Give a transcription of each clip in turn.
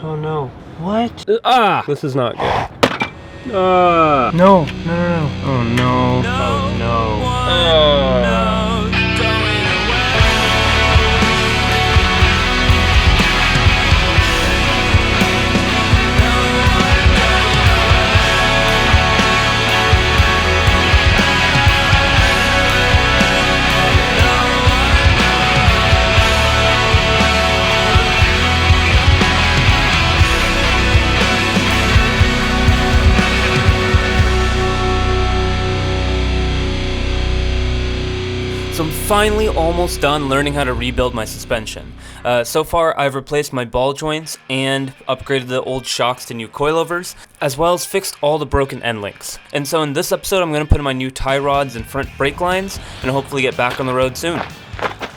Oh no. What? This is not good. No. No. Oh no. Oh no. So I'm finally almost done learning how to rebuild my suspension. So far I've replaced my ball joints and upgraded the old shocks to new coilovers, as well as fixed all the broken end links. And so in this episode I'm going to put in my new tie rods and front brake lines and hopefully get back on the road soon.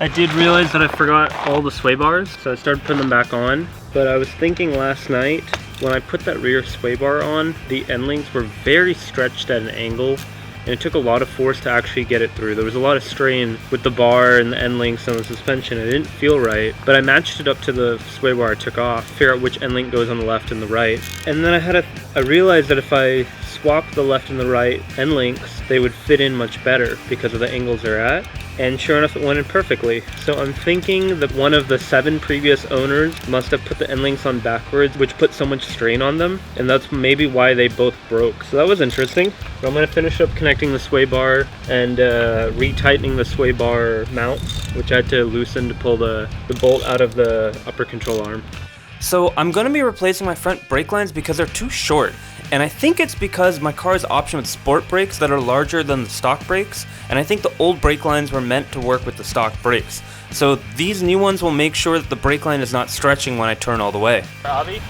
I did realize that I forgot all the sway bars, so I started putting them back on. But I was thinking last night, when I put that rear sway bar on, the end links were very stretched at an angle, and it took a lot of force to actually get it through. There was a lot of strain with the bar and the end links and the suspension. It didn't feel right, but I matched it up to the sway bar I took off, figure out which end link goes on the left and the right. And then I realized that if I swap the left and the right end links, they would fit in much better because of the angles they're at. And sure enough, it went in perfectly. So I'm thinking that one of the 7 previous owners must have put the end links on backwards, which put so much strain on them, and that's maybe why they both broke. So that was interesting. So I'm gonna finish up connecting the sway bar and retightening the sway bar mounts, which I had to loosen to pull the bolt out of the upper control arm. So I'm going to be replacing my front brake lines because they're too short. And I think it's because my car is optioned with sport brakes that are larger than the stock brakes, and I think the old brake lines were meant to work with the stock brakes. So these new ones will make sure that the brake line is not stretching when I turn all the way. Robbie?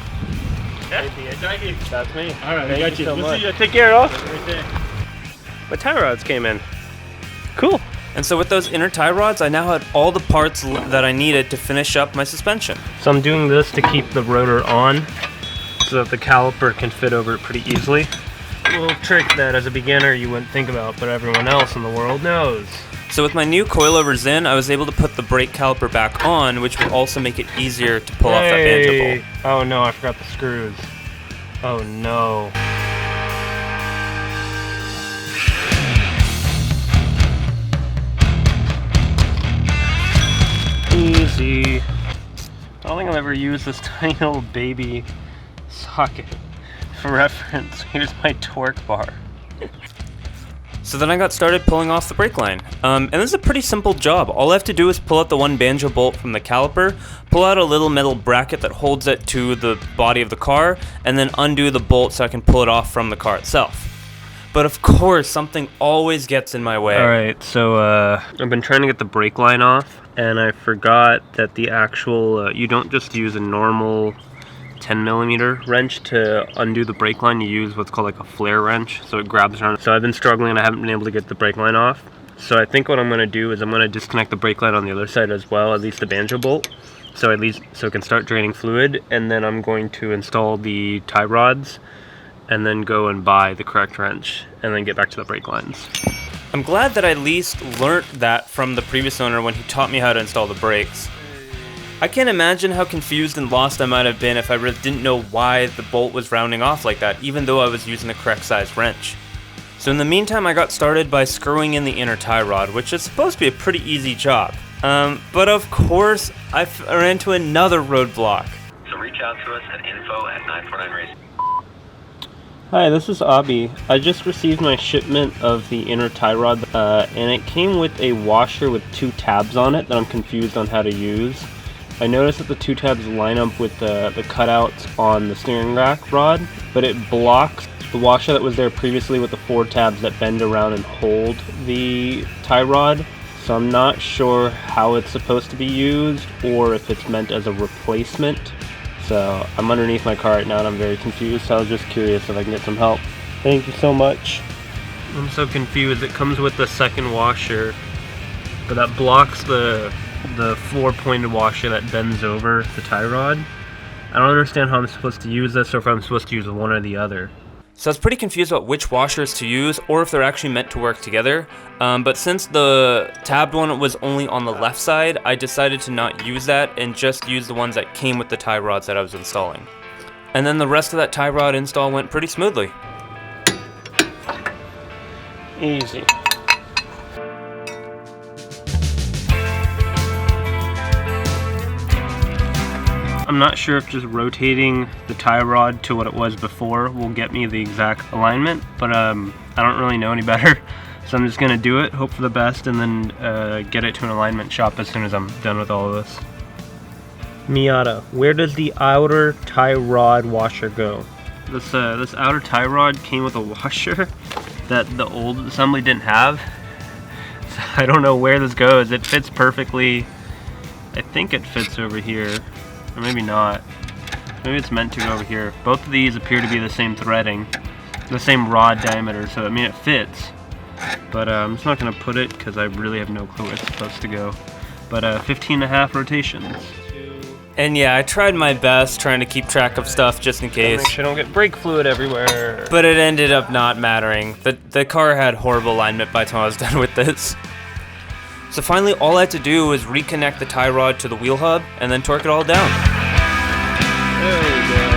Yeah. Thank you. That's me. Alright, Thank I got you. so We'll much. see you. Take care, all. My tie rods came in. Cool. And so with those inner tie rods, I now had all the parts that I needed to finish up my suspension. So I'm doing this to keep the rotor on so that the caliper can fit over it pretty easily. A little trick that as a beginner you wouldn't think about, but everyone else in the world knows. So with my new coilovers in, I was able to put the brake caliper back on, which will also make it easier to pull off that banjo bolt. Oh no, I forgot the screws. Oh no. Easy. I don't think I've ever used this tiny little baby socket. For reference, here's my torque bar. So then I got started pulling off the brake line. And this is a pretty simple job. All I have to do is pull out the one banjo bolt from the caliper, pull out a little metal bracket that holds it to the body of the car, and then undo the bolt so I can pull it off from the car itself. But of course, something always gets in my way. Alright, so I've been trying to get the brake line off, and I forgot that the actual, you don't just use a normal 10mm wrench to undo the brake line. You use what's called like a flare wrench, so it grabs around. So I've been struggling and I haven't been able to get the brake line off. So I think what I'm going to do is I'm going to disconnect the brake line on the other side as well, at least the banjo bolt, so it can start draining fluid, and then I'm going to install the tie rods and then go and buy the correct wrench and then get back to the brake lines. I'm glad that I at least learnt that from the previous owner when he taught me how to install the brakes. I can't imagine how confused and lost I might have been if I really didn't know why the bolt was rounding off like that, even though I was using the correct size wrench. So in the meantime, I got started by screwing in the inner tie rod, which is supposed to be a pretty easy job. But of course, I ran into another roadblock. So reach out to us at info@949racing. Hi, this is Abby. I just received my shipment of the inner tie rod, and it came with a washer with 2 tabs on it that I'm confused on how to use. I noticed that the 2 tabs line up with the cutouts on the steering rack rod, but it blocks the washer that was there previously with the 4 tabs that bend around and hold the tie rod. So I'm not sure how it's supposed to be used or if it's meant as a replacement. So I'm underneath my car right now and I'm very confused, so I was just curious if I can get some help. Thank you so much. I'm so confused. It comes with the second washer, but that blocks the 4-pointed washer that bends over the tie rod. I don't understand how I'm supposed to use this or if I'm supposed to use one or the other. So I was pretty confused about which washers to use or if they're actually meant to work together. But since the tabbed one was only on the left side, I decided to not use that and just use the ones that came with the tie rods that I was installing. And then the rest of that tie rod install went pretty smoothly. Easy. I'm not sure if just rotating the tie rod to what it was before will get me the exact alignment, but I don't really know any better. So I'm just gonna do it, hope for the best, and then get it to an alignment shop as soon as I'm done with all of this. Miata, where does the outer tie rod washer go? This outer tie rod came with a washer that the old assembly didn't have. So I don't know where this goes. It fits perfectly. I think it fits over here, or maybe not. Maybe it's meant to go over here. Both of these appear to be the same threading, the same rod diameter, so I mean it fits. But I'm just not gonna put it because I really have no clue where it's supposed to go. But 15.5 rotations. And yeah, I tried my best trying to keep track of stuff just in case. Make sure I don't get brake fluid everywhere. But it ended up not mattering. The car had horrible alignment by the time I was done with this. So finally, all I had to do was reconnect the tie rod to the wheel hub and then torque it all down. There we go.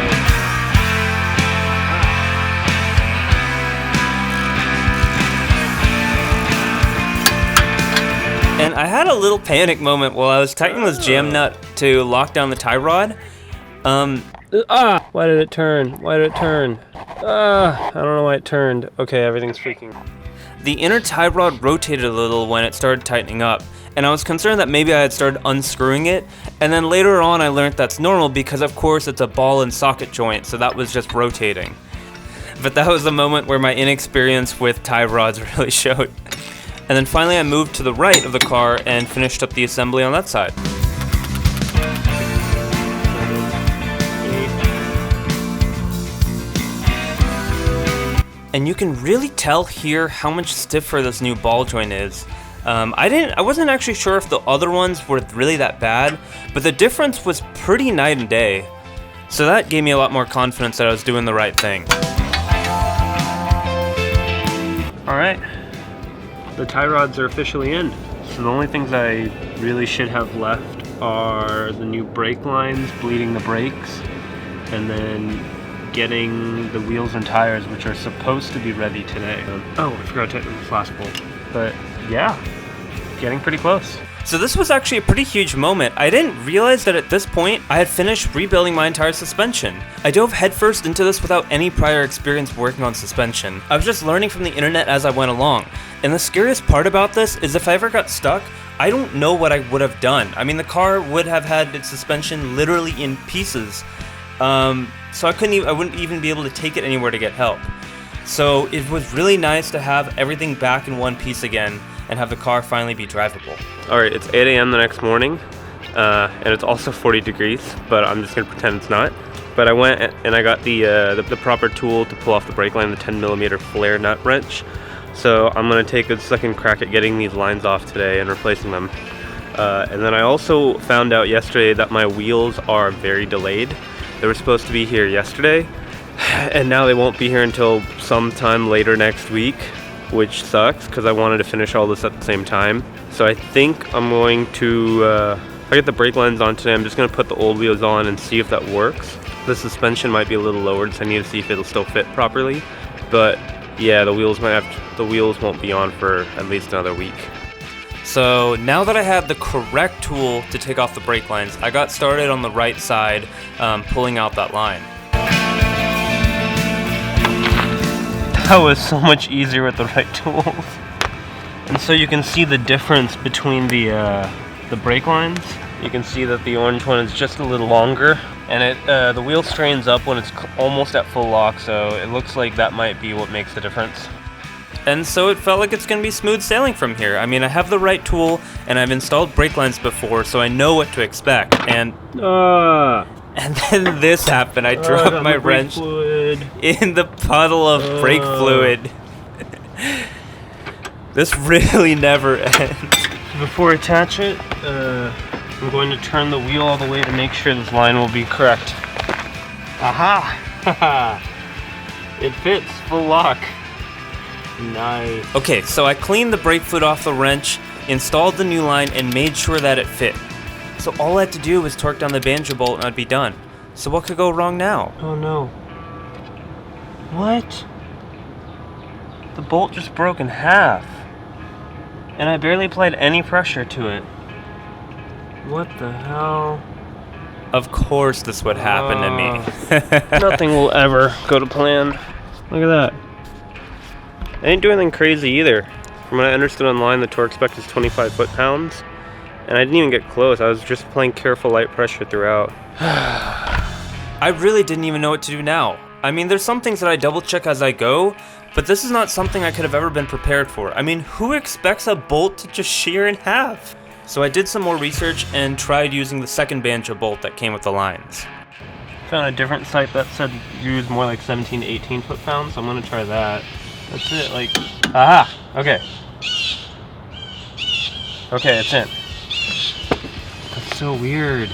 And I had a little panic moment while I was tightening this jam nut to lock down the tie rod. Why did it turn? Why did it turn? I don't know why it turned. Okay, everything's freaking. The inner tie rod rotated a little when it started tightening up, and I was concerned that maybe I had started unscrewing it, and then later on I learned that's normal because of course it's a ball and socket joint, so that was just rotating. But that was the moment where my inexperience with tie rods really showed. And then finally I moved to the right of the car and finished up the assembly on that side. And you can really tell here how much stiffer this new ball joint is. I wasn't actually sure if the other ones were really that bad, but the difference was pretty night and day. So that gave me a lot more confidence that I was doing the right thing. Alright, the tie rods are officially in. So the only things I really should have left are the new brake lines, bleeding the brakes, and then getting the wheels and tires, which are supposed to be ready today. Oh, I forgot to tighten this last bolt. But yeah, getting pretty close. So this was actually a pretty huge moment. I didn't realize that at this point, I had finished rebuilding my entire suspension. I dove headfirst into this without any prior experience working on suspension. I was just learning from the internet as I went along. And the scariest part about this is if I ever got stuck, I don't know what I would have done. I mean, the car would have had its suspension literally in pieces. So I wouldn't even be able to take it anywhere to get help. So it was really nice to have everything back in one piece again and have the car finally be drivable. Alright, it's 8 a.m. the next morning, and it's also 40 degrees, but I'm just gonna pretend it's not. But I went and I got the proper tool to pull off the brake line, the 10mm flare nut wrench. So I'm gonna take a second crack at getting these lines off today and replacing them. And then I also found out yesterday that my wheels are very delayed. They were supposed to be here yesterday, and now they won't be here until sometime later next week, which sucks because I wanted to finish all this at the same time. So I think I'm going to, if I get the brake lines on today, I'm just going to put the old wheels on and see if that works. The suspension might be a little lowered, so I need to see if it'll still fit properly. But yeah, the wheels won't be on for at least another week. So now that I had the correct tool to take off the brake lines, I got started on the right side, pulling out that line. That was so much easier with the right tools. And so you can see the difference between the brake lines. You can see that the orange one is just a little longer, and the wheel straightens up when it's almost at full lock, so it looks like that might be what makes the difference. And so it felt like it's going to be smooth sailing from here. I mean, I have the right tool, and I've installed brake lines before, so I know what to expect. And then this happened. I dropped my wrench in the puddle of brake fluid. This really never ends. Before I attach it, I'm going to turn the wheel all the way to make sure this line will be correct. Aha! It fits, full lock. Nice. Okay, so I cleaned the brake fluid off the wrench, installed the new line, and made sure that it fit. So all I had to do was torque down the banjo bolt and I'd be done. So what could go wrong now? Oh no. What? The bolt just broke in half. And I barely applied any pressure to it. What the hell? Of course this would happen to me. Nothing will ever go to plan. Look at that. I didn't do anything crazy either. From what I understood online, the torque spec is 25 foot-pounds. And I didn't even get close. I was just applying careful light pressure throughout. I really didn't even know what to do now. I mean, there's some things that I double check as I go, but this is not something I could have ever been prepared for. I mean, who expects a bolt to just shear in half? So I did some more research and tried using the second banjo bolt that came with the lines. Found a different site that said use more like 17 to 18 foot-pounds, so I'm gonna try that. That's it, like, aha, okay. Okay, it's in. That's so weird.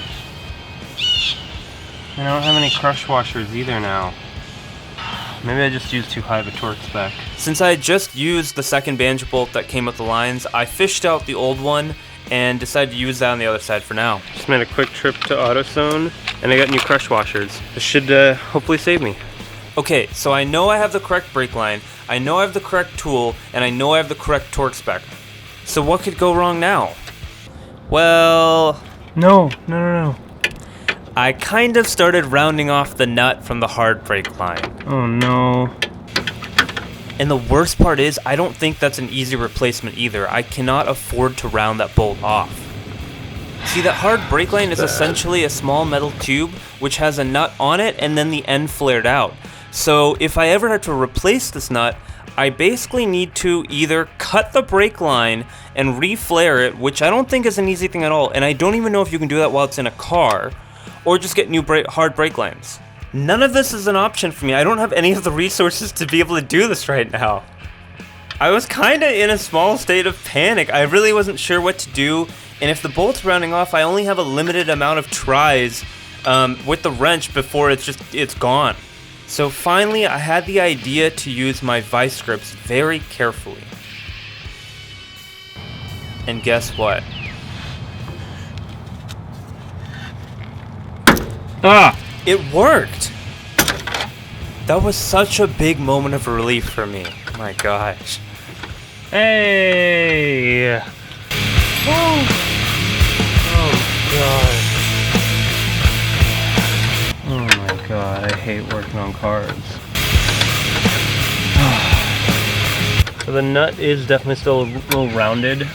And I don't have any crush washers either now. Maybe I just used too high of a torque spec. Since I had just used the second banjo bolt that came with the lines, I fished out the old one and decided to use that on the other side for now. Just made a quick trip to AutoZone, and I got new crush washers. This should hopefully save me. Okay, so I know I have the correct brake line, I know I have the correct tool, and I know I have the correct torque spec. So what could go wrong now? Well, No, no, no, no. I kind of started rounding off the nut from the hard brake line. Oh no. And the worst part is, I don't think that's an easy replacement either. I cannot afford to round that bolt off. See, that hard brake line is essentially a small metal tube which has a nut on it and then the end flared out. So if I ever had to replace this nut, I basically need to either cut the brake line and re-flare it, which I don't think is an easy thing at all, and I don't even know if you can do that while it's in a car, or just get new hard brake lines. None of this is an option for me. I don't have any of the resources to be able to do this right now. I was kinda in a small state of panic. I really wasn't sure what to do, and if the bolt's rounding off, I only have a limited amount of tries with the wrench before it's gone. So finally, I had the idea to use my vice grips very carefully. And guess what? Ah! It worked! That was such a big moment of relief for me. My gosh. Hey! Oh god. Oh my god, I hate working on cars. So the nut is definitely still a little rounded.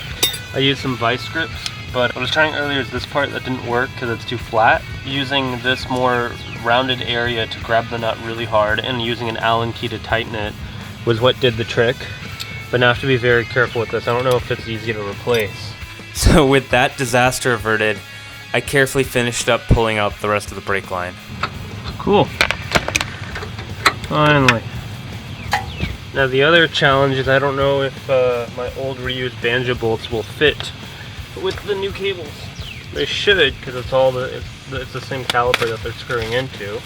I used some vice grips, but what I was trying earlier is this part that didn't work because it's too flat. Using this more rounded area to grab the nut really hard and using an Allen key to tighten it was what did the trick. But now I have to be very careful with this. I don't know if it's easy to replace. So with that disaster averted, I carefully finished up pulling out the rest of the brake line. Cool. Finally. Now the other challenge is I don't know if my old reused banjo bolts will fit with the new cables. They should, because it's the same caliper that they're screwing into.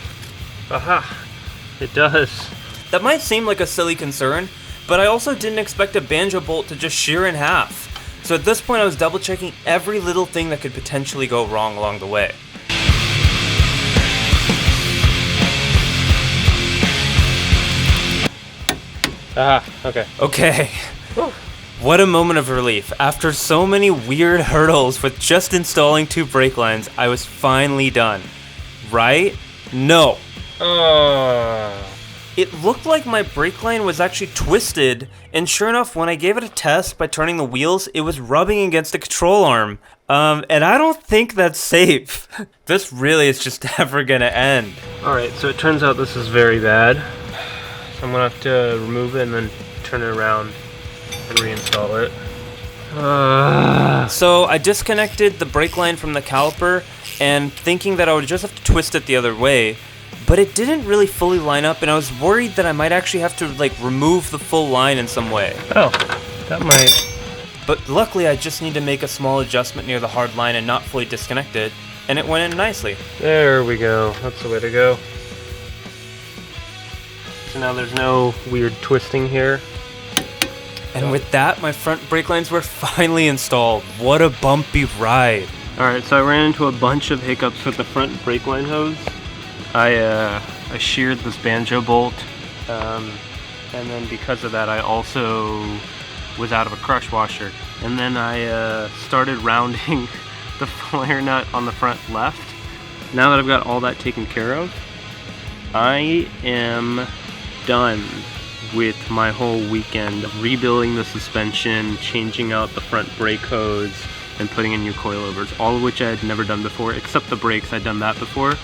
Aha! It does. That might seem like a silly concern, but I also didn't expect a banjo bolt to just shear in half. So at this point I was double checking every little thing that could potentially go wrong along the way. Aha, okay. Okay. What a moment of relief. After so many weird hurdles with just installing 2 brake lines, I was finally done. Right? No. It looked like my brake line was actually twisted, and sure enough, when I gave it a test by turning the wheels, it was rubbing against the control arm. And I don't think that's safe. This really is just never gonna end. Alright, so it turns out this is very bad. So I'm gonna have to remove it and then turn it around and reinstall it. So I disconnected the brake line from the caliper and thinking that I would just have to twist it the other way, but it didn't really fully line up and I was worried that I might actually have to remove the full line in some way. Oh, that might... But luckily I just need to make a small adjustment near the hard line and not fully disconnect it, and it went in nicely. There we go, that's the way to go. So now there's no weird twisting here. And with that, my front brake lines were finally installed. What a bumpy ride. Alright, so I ran into a bunch of hiccups with the front brake line hose. I sheared this banjo bolt, and then because of that I also was out of a crush washer. And then I started rounding the flare nut on the front left. Now that I've got all that taken care of, I am done with my whole weekend of rebuilding the suspension, changing out the front brake hose, and putting in new coilovers, all of which I had never done before, except the brakes. I'd done that before.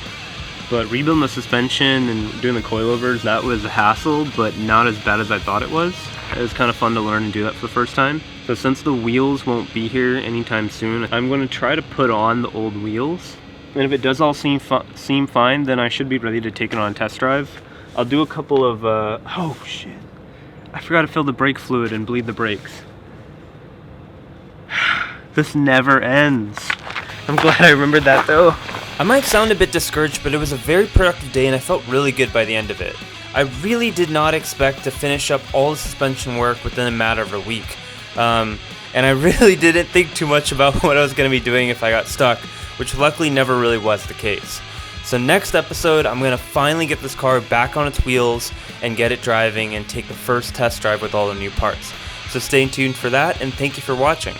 But rebuilding the suspension and doing the coilovers, that was a hassle, but not as bad as I thought it was. It was kind of fun to learn and do that for the first time. So since the wheels won't be here anytime soon, I'm going to try to put on the old wheels. And if it does all seem fine, then I should be ready to take it on a test drive. I'll do a couple of, oh shit. I forgot to fill the brake fluid and bleed the brakes. This never ends. I'm glad I remembered that though. I might sound a bit discouraged, but it was a very productive day and I felt really good by the end of it. I really did not expect to finish up all the suspension work within a matter of a week. And I really didn't think too much about what I was going to be doing if I got stuck, which luckily never really was the case. So next episode, I'm going to finally get this car back on its wheels and get it driving and take the first test drive with all the new parts. So stay tuned for that, and thank you for watching.